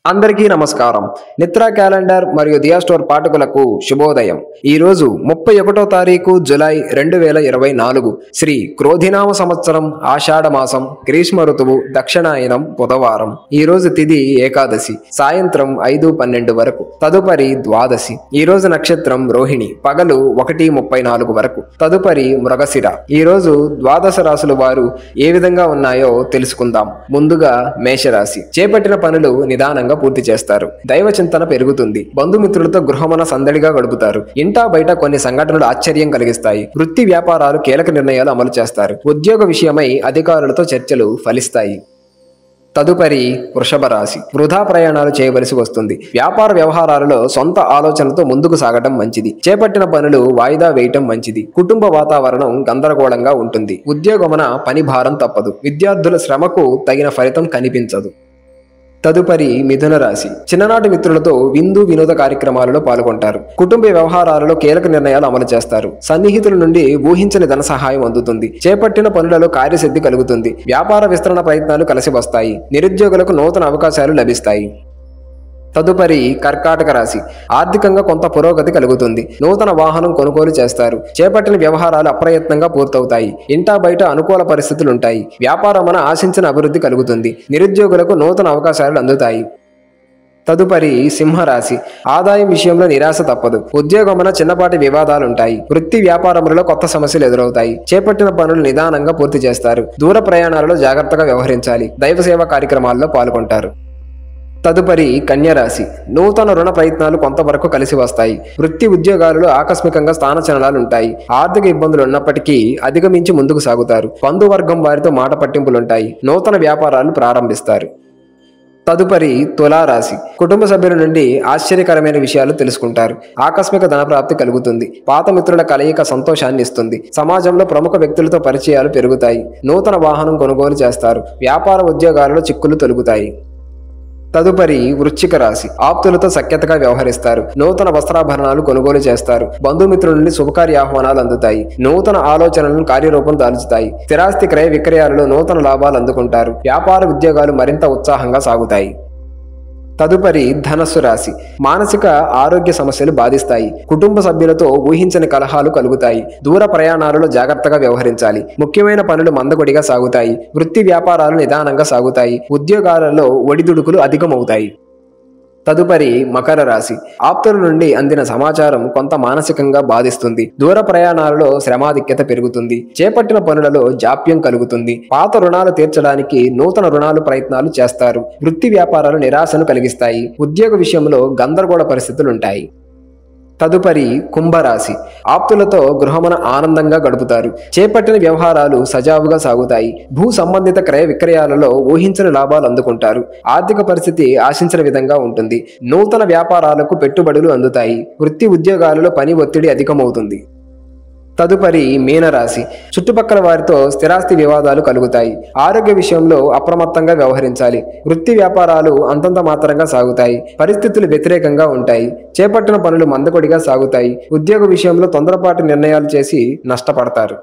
అందరికీ నమస్కారం. నిత్రా క్యాలెండర్ మరియు దియా స్టోర్ పాఠకులకు శుభోదయం. ఈ రోజు 31వ తారీఖు జూలై 2024 శ్రీ క్రోధినామ సంవత్సరం ఆషాఢ మాసం గ్రీష్మ ఋతువు దక్షిణాయనం బుధవారం. ఈ రోజు తిథి ఏకాదశి సాయంత్రం 5:12 వరకు. తదుపరి ద్వాదశి. ఈ రోజు నక్షత్రం రోహిణి పగలు 1:34 వరకు. తదుపరి మృగశిర. ఈ రోజు ద్వాదశ రాశుల వారు ఏ విధంగా ఉన్నాయో తెలుసుకుందాం. ముందుగా మేషరాశి. చేపట్టిన పనులు నిదానంగా పూర్తి చేస్తారు. దైవ చింతన పెరుగుతుంది. బంధుమిత్రులతో గృహమన సందడిగా గడుపుతారు. ఇంటా బయట కొన్ని సంఘటనలు ఆశ్చర్యం కలిగిస్తాయి. వృత్తి వ్యాపారాలు కీలక నిర్ణయాలు అమలు చేస్తారు. ఉద్యోగ విషయమై అధికారులతో చర్చలు ఫలిస్తాయి. తదుపరి వృషభ రాశి. వృధా ప్రయాణాలు చేయవలసి వస్తుంది. వ్యాపార వ్యవహారాలలో సొంత ఆలోచనలతో ముందుకు సాగడం మంచిది. చేపట్టిన పనులు వాయిదా వేయటం మంచిది. కుటుంబ వాతావరణం గందరగోళంగా ఉంటుంది. ఉద్యోగమున పని భారం తప్పదు. విద్యార్థుల శ్రమకు తగిన ఫలితం కనిపించదు. తదుపరి మిథున రాశి. చిన్ననాటి మిత్రులతో విందు వినోద కార్యక్రమాలలో పాల్గొంటారు. కుటుంబ వ్యవహారాలలో కీలక నిర్ణయాలు అమలు చేస్తారు. సన్నిహితుల నుండి ఊహించని ధన సహాయం అందుతుంది. చేపట్టిన పనులలో కార్యసిద్ధి కలుగుతుంది. వ్యాపార విస్తరణ ప్రయత్నాలు కలిసి వస్తాయి. నిరుద్యోగులకు నూతన అవకాశాలు లభిస్తాయి. తదుపరి కర్కాటక రాశి. ఆర్థికంగా కొంత పురోగతి కలుగుతుంది. నూతన వాహనం కొనుగోలు చేస్తారు. చేపట్టిన వ్యవహారాలు అప్రయత్నంగా పూర్తవుతాయి. ఇంటా బయట అనుకూల పరిస్థితులుంటాయి. వ్యాపారమున ఆశించిన అభివృద్ధి కలుగుతుంది. నిరుద్యోగులకు నూతన అవకాశాలు అందుతాయి. తదుపరి సింహరాశి. ఆదాయం విషయంలో నిరాశ తప్పదు. ఉద్యోగమున చిన్నపాటి వివాదాలుంటాయి. వృత్తి వ్యాపారములలో కొత్త సమస్యలు ఎదురవుతాయి. చేపట్టిన పనులు నిదానంగా పూర్తి చేస్తారు. దూర ప్రయాణాలలో జాగ్రత్తగా వ్యవహరించాలి. దైవ సేవా కార్యక్రమాల్లో పాల్గొంటారు. తదుపరి కన్యరాశి. నూతన రుణ ప్రయత్నాలు కొంతవరకు కలిసి వస్తాయి. వృత్తి ఉద్యోగాలలో ఆకస్మికంగా స్థానచలనాలు ఉంటాయి. ఆర్థిక ఇబ్బందులు ఉన్నప్పటికీ అధిగమించి ముందుకు సాగుతారు. బంధువర్గం వారితో మాట పట్టింపులుంటాయి. నూతన వ్యాపారాలు ప్రారంభిస్తారు. తదుపరి తులారాశి. కుటుంబ సభ్యుల నుండి ఆశ్చర్యకరమైన విషయాలు తెలుసుకుంటారు. ఆకస్మిక ధనప్రాప్తి కలుగుతుంది. పాత మిత్రుల కలయిక సంతోషాన్ని ఇస్తుంది. సమాజంలో ప్రముఖ వ్యక్తులతో పరిచయాలు పెరుగుతాయి. నూతన వాహనం కొనుగోలు చేస్తారు. వ్యాపార ఉద్యోగాలలో చిక్కులు తొలగుతాయి. తదుపరి వృశ్చిక రాశి. ఆప్తులతో సఖ్యతగా వ్యవహరిస్తారు. నూతన వస్త్రాభరణాలు కొనుగోలు చేస్తారు. బంధుమిత్రుల నుండి శుభకార్య ఆహ్వానాలు అందుతాయి. నూతన ఆలోచనలను కార్యరూపం దాల్చుతాయి. స్థిరాస్తి క్రయ విక్రయాలలో నూతన లాభాలు అందుకుంటారు. వ్యాపార ఉద్యోగాలు మరింత ఉత్సాహంగా సాగుతాయి. తదుపరి ధనస్సు రాశి. మానసిక ఆరోగ్య సమస్యలు బాధిస్తాయి. కుటుంబ సభ్యులతో ఊహించని కలహాలు కలుగుతాయి. దూర ప్రయాణాలలో జాగ్రత్తగా వ్యవహరించాలి. ముఖ్యమైన పనులు మందకొడిగా సాగుతాయి. వృత్తి వ్యాపారాలు నిదానంగా సాగుతాయి. ఉద్యోగాలలో ఒడిదుడుకులు అధికమవుతాయి. తదుపరి మకర రాశి. ఆప్తుల నుండి అందిన సమాచారం కొంత మానసికంగా బాధిస్తుంది. దూర ప్రయాణాలలో శ్రమాధిక్యత పెరుగుతుంది. చేపట్టిన పనులలో జాప్యం కలుగుతుంది. పాత రుణాలు తీర్చడానికి నూతన రుణాలు ప్రయత్నాలు చేస్తారు. వృత్తి వ్యాపారాలు నిరాశను కలిగిస్తాయి. ఉద్యోగ విషయంలో గందరగోళ పరిస్థితులుంటాయి. తదుపరి కుంభరాశి. ఆప్తులతో గృహమున ఆనందంగా గడుపుతారు. చేపట్టిన వ్యవహారాలు సజావుగా సాగుతాయి. భూ సంబంధిత క్రయ విక్రయాలలో ఊహించని లాభాలు అందుకుంటారు. ఆర్థిక పరిస్థితి ఆశించిన విధంగా ఉంటుంది. నూతన వ్యాపారాలకు పెట్టుబడులు అందుతాయి. వృత్తి ఉద్యోగాలలో పని ఒత్తిడి అధికమవుతుంది. తదుపరి మీనరాశి. చుట్టుపక్కల వారితో స్థిరాస్తి వివాదాలు కలుగుతాయి. ఆరోగ్య విషయంలో అప్రమత్తంగా వ్యవహరించాలి. వృత్తి వ్యాపారాలు అంతంత మాత్రంగా సాగుతాయి. పరిస్థితులు వ్యతిరేకంగా ఉంటాయి. చేపట్టిన పనులు మందకొడిగా సాగుతాయి. ఉద్యోగ విషయంలో తొందరపాటు నిర్ణయాలు చేసి నష్టపడతారు.